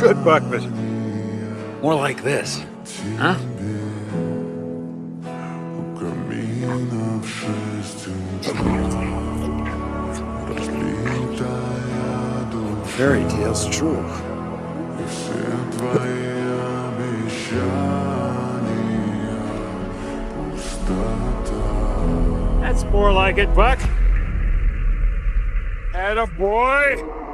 good, Buck, but more like this, huh? Fairy tales true. That's more like it, Buck. Atta boy.